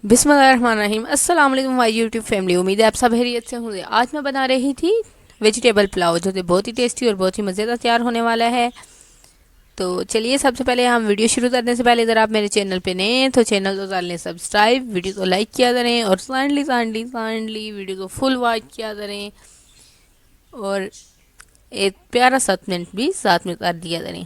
बिस्मिल्लाहिर्रहमानिर्रहीम। अस्सलाम वालेकुम माय यूट्यूब फैमिली। उम्मीद है आप सब खैरियत से होंगे। आज मैं बना रही थी वेजिटेबल पुलाव, जो कि बहुत ही टेस्टी और बहुत ही मज़ेदार तैयार होने वाला है। तो चलिए, सबसे पहले हम वीडियो शुरू करने से पहले अगर आप मेरे चैनल पे नए हैं तो चैनल को कर लें सब्सक्राइब, वीडियो को लाइक किया करें और काइंडली वीडियो को फुल वॉच किया करें और एक प्यारा 7 मिनट भी साथ में कर दिया करें।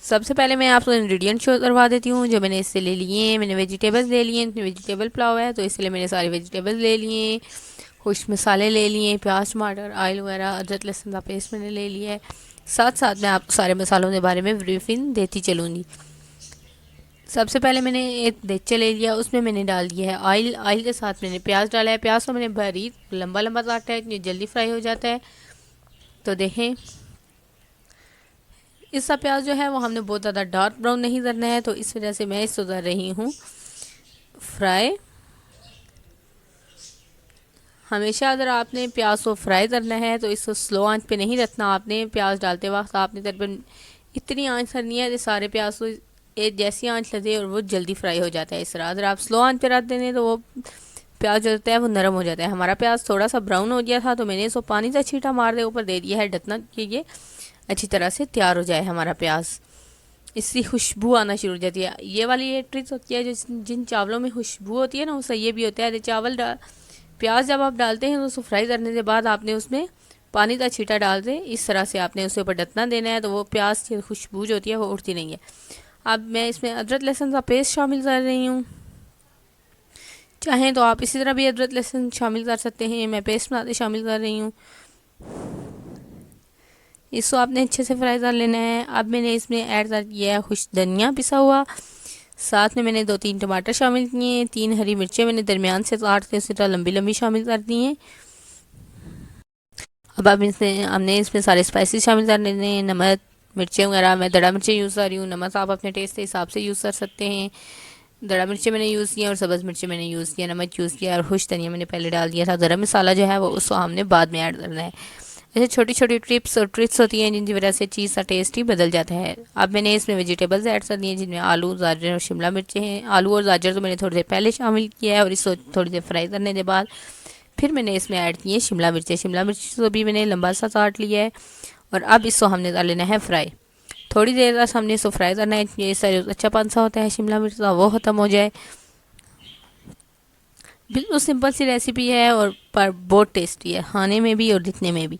सबसे पहले मैं आपको इंग्रेडिएंट शो करवा देती हूँ जो मैंने इससे ले लिए हैं। मैंने वेजिटेबल्स ले लिए हैं, वेजिटेबल पुलाव है तो इसलिए मैंने सारे वेजिटेबल्स ले लिए हैं। कुछ मसाले ले लिए, प्याज टमाटर ऑयल वगैरह, अदरक लहसुन का पेस्ट मैंने ले लिया है। साथ साथ मैं आपको सारे मसालों के बारे में ब्रीफिंग देती चलूँगी। सबसे पहले मैंने एक देगचा ले लिया, उसमें मैंने डाल दिया है ऑयल। ऑयल के साथ मैंने प्याज डाला है। प्याज को मैंने बारीक लंबा लंबा काटा है, इतनी जल्दी फ्राई हो जाता है। तो देखें, इसका प्याज जो है वो हमने बहुत ज़्यादा डार्क ब्राउन नहीं करना है, तो इस वजह से मैं इसको कर रही हूँ फ्राई। हमेशा अगर आपने प्याज को फ्राई करना है तो इसको स्लो आंच पे नहीं रखना। आपने प्याज डालते वक्त आपने तकरीबन इतनी आंच करनी है कि सारे प्याज को एक जैसी आंच लगे और वो जल्दी फ्राई हो जाता है। इस तरह अगर आप स्लो आंच पे रख देंगे तो वो प्याज जो होता है वो नरम हो जाता है। हमारा प्याज थोड़ा सा ब्राउन हो गया था तो मैंने इसको पानी से छींटा मार दे ऊपर दे दिया है ढकना कि ये अच्छी तरह से तैयार हो जाए हमारा प्याज। इसकी खुशबू आना शुरू हो जाती है। ये वाली ये ट्रिक्स होती है, जो जिन चावलों में खुशबू होती है ना, उससे ये भी होता है। चावल प्याज जब आप डालते हैं तो उसको फ्राई करने के बाद आपने उसमें पानी का छींटा डाल दें। इस तरह से आपने उसके ऊपर ढकना देना है तो वो प्याज की खुशबू जो होती है वो उड़ती नहीं है। अब मैं इसमें अदरक लहसुन का पेस्ट शामिल कर रही हूँ। चाहें तो आप इसी तरह भी अदरक लहसुन शामिल कर सकते हैं, मैं पेस्ट बनाते शामिल कर रही हूँ। इसको आपने अच्छे से फ्राई कर लेना है। अब मैंने इसमें ऐड कर दिया है खुश धनिया पिसा हुआ। साथ में मैंने 2-3 टमाटर शामिल किए हैं। 3 हरी मिर्चें मैंने दरमियान से काट के इसी तरह लंबी लंबी शामिल कर दी हैं। अब इसमें हमने इसमें सारे स्पाइसेस शामिल कर लेने हैं। नमक मिर्चें वगैरह मैं दड़ा मिर्चें यूज़ कर रही हूँ। नमक आप अपने टेस्ट के हिसाब से यूज़ कर सकते हैं। दड़ा मिर्चें मैंने यूज़ किया और सब्ज़ मिर्चें मैंने यूज़ किया। नमक यूज़ किया और खुश धनिया मैंने पहले डाल दिया था। गरम मसाला जो है वो उसको हमने बाद में ऐड करना है। ऐसे छोटी छोटी टिप्स और ट्रिक्स होती हैं जिनकी वजह से चीज़ का टेस्ट ही बदल जाता है। अब मैंने इसमें वेजिटेबल्स ऐड कर दिए जिनमें आलू गाजर और शिमला मिर्चें हैं। आलू और गाजर तो मैंने थोड़ी देर पहले शामिल किया है और इसको थोड़ी देर फ्राई करने के बाद फिर मैंने इसमें ऐड किए शिमला मिर्चें। शिमला मिर्च को भी मैंने लंबा सा काट लिया है और अब इसको हमने कर लेना है फ्राई। थोड़ी देर तक हमने इसको फ्राई करना है। ये सारे अच्छा पान सा होता है शिमला मिर्च का, वो ख़त्म हो जाए। बिल्कुल सिंपल सी रेसिपी है और पर बहुत टेस्टी है खाने में भी और दिखने में भी।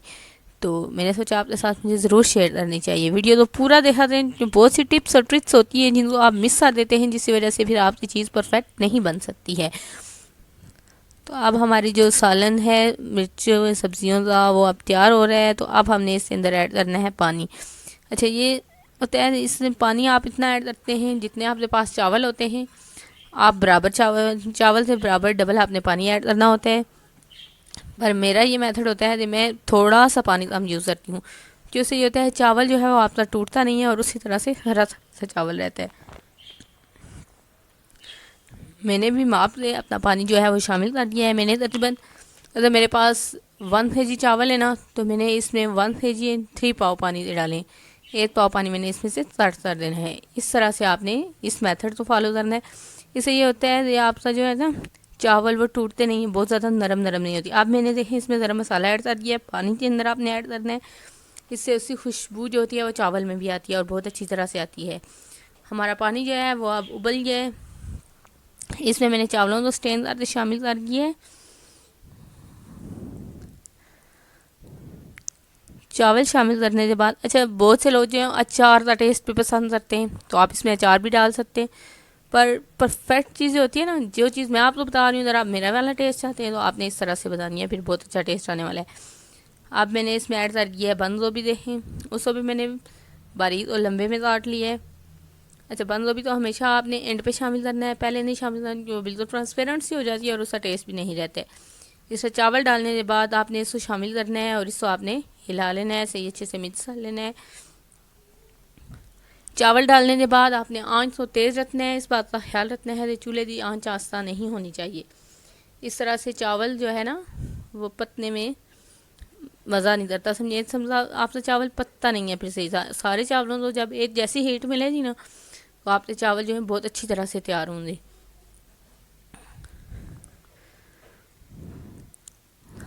तो मैंने सोचा आपके साथ मुझे ज़रूर शेयर करनी चाहिए। वीडियो तो पूरा देखा दें, जो बहुत सी टिप्स और ट्रिक्स होती हैं जिनको आप मिस कर देते हैं, जिसकी वजह से फिर आपकी चीज़ परफेक्ट नहीं बन सकती है। तो अब हमारी जो सालन है मिर्च सब्जियों का वो अब तैयार हो रहा है। तो अब हमने इसके अंदर ऐड करना है पानी। अच्छा, ये होता है इसमें पानी आप इतना ऐड करते हैं जितने आपके पास चावल होते हैं। आप बराबर चावल से बराबर डबल आपने पानी ऐड करना होता है। पर मेरा ये मेथड होता है कि मैं थोड़ा सा पानी कम यूज़ करती हूँ, क्योंकि उससे ये होता है चावल जो है वो आपका टूटता नहीं है और उसी तरह से हरा सा चावल रहता है। मैंने भी माप से अपना पानी जो है वो शामिल कर दिया है। मैंने तकरीबन, अगर मेरे पास 1 kg चावल है ना, तो मैंने इसमें 1 kg 3 पाव पानी डालें। 1 पाव पानी मैंने इसमें से सर्व कर देना है। इस तरह से आपने इस मेथड को फॉलो करना है। इससे ये होता है कि आपका जो है ना चावल वो टूटते नहीं, बहुत ज़्यादा नरम नरम नहीं होती। अब मैंने देखें इसमें गरम मसाला ऐड कर दिया है, पानी के अंदर आपने ऐड करना है। इससे उसकी खुशबू जो होती है वो चावल में भी आती है और बहुत अच्छी तरह से आती है। हमारा पानी जो है वो अब उबल गया है। इसमें मैंने चावलों को स्टेन करके शामिल कर दिया है। चावल शामिल करने के बाद, अच्छा बहुत से लोग जो हैं अचार का टेस्ट भी पसंद करते हैं तो आप इसमें अचार भी डाल सकते हैं। पर परफेक्ट चीज़ होती है ना, जो चीज़ मैं आपको बता रही हूँ, अगर आप मेरा वाला टेस्ट चाहते हैं तो आपने इस तरह से बतानी है, फिर बहुत अच्छा टेस्ट आने वाला है। अब मैंने इसमें ऐड कर दिया है बंद गोभी। देखें, उसको भी मैंने बारीक और लंबे में काट लिया है। अच्छा, बंद गोभी तो हमेशा आपने एंड पे शामिल करना है, पहले नहीं शामिल करना, क्योंकि बिल्कुल ट्रांसपेरेंट सी हो जाती है और उसका टेस्ट भी नहीं रहता है। इसमें चावल डालने के बाद आपने इसको शामिल करना है और इसको आपने हिला लेना है, सही अच्छे से मिक्स कर लेना है। चावल डालने के बाद आपने आंच को तेज़ रखना है। इस बात का ख्याल रखना है कि चूल्हे की आंच आस्ता नहीं होनी चाहिए। इस तरह से चावल जो है ना वो पकने में मज़ा नहीं करता। समझा आपसे चावल पकता नहीं है। फिर सही सारे चावलों को जब एक जैसी हीट मिलेगी ना तो आपके चावल जो है बहुत अच्छी तरह से तैयार होंगे।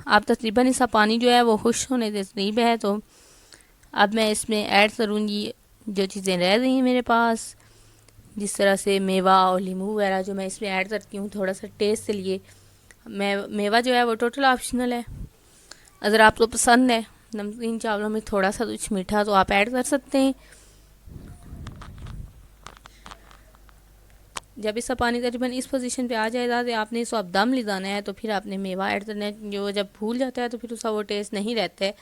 अब तकरीबन इसका पानी जो है वो खुश्क होने के करीब है। तो अब मैं इसमें ऐड करूँगी जो चीज़ें रह रही हैं मेरे पास, जिस तरह से मेवा और नींबू वगैरह जो मैं इसमें ऐड करती हूँ थोड़ा सा टेस्ट के लिए। मेवा जो है वो टोटल ऑप्शनल है, अगर आपको पसंद है नमकीन चावलों में थोड़ा सा कुछ मीठा तो आप ऐड कर सकते हैं। जब इसका पानी तकरीबन इस पोजीशन पे आ जाएगा तो आपने इसको अब दम लिजाना है, तो फिर आपने मेवा ऐड करना है। जो जब भूल जाता है तो फिर उसका वो टेस्ट नहीं रहता है,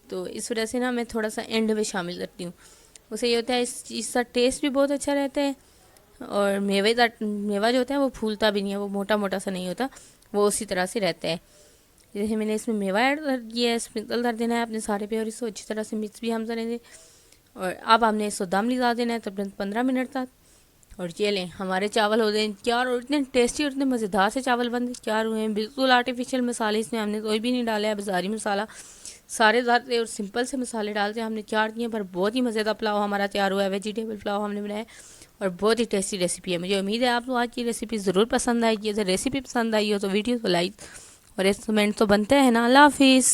तो इस वजह से ना मैं थोड़ा सा एंड में शामिल करती हूँ। उससे ये होता है इस चीज़ का टेस्ट भी बहुत अच्छा रहता है, और मेवा जो होता है वो फूलता भी नहीं है, वो मोटा मोटा सा नहीं होता, वो उसी तरह से रहता है। जैसे मैंने इसमें मेवा ऐड कर दिया है, स्प्रिंकल कर देना है अपने सारे पे, और इसको अच्छी तरह से मिक्स भी हम करेंगे। और अब हमने इसको दम लिजा देना है तब 15 मिनट तक। और ये लें हमारे चावल हो गए तैयार, और इतने टेस्टी और इतने मज़ेदार से चावल बन तैयार हुए हैं। बिल्कुल आर्टिफिशियल मसाले इसमें हमने कोई भी नहीं डाला है, बाज़ारी मसाला सारे ज़्यादा और सिंपल से मसाले डालते हैं हमने तैयार किए, पर बहुत ही मज़ेदार पुलाव हमारा तैयार हुआ है। वेजिटेबल पुलाव हमने बनाया और बहुत ही टेस्टी रेसिपी है। मुझे उम्मीद है आपको आज की रेसिपी ज़रूर पसंद आएगी। अगर रेसिपी पसंद आई हो तो वीडियो को लाइक और एक कमेंट तो बनते हैं ना। अल्लाह हाफिज़।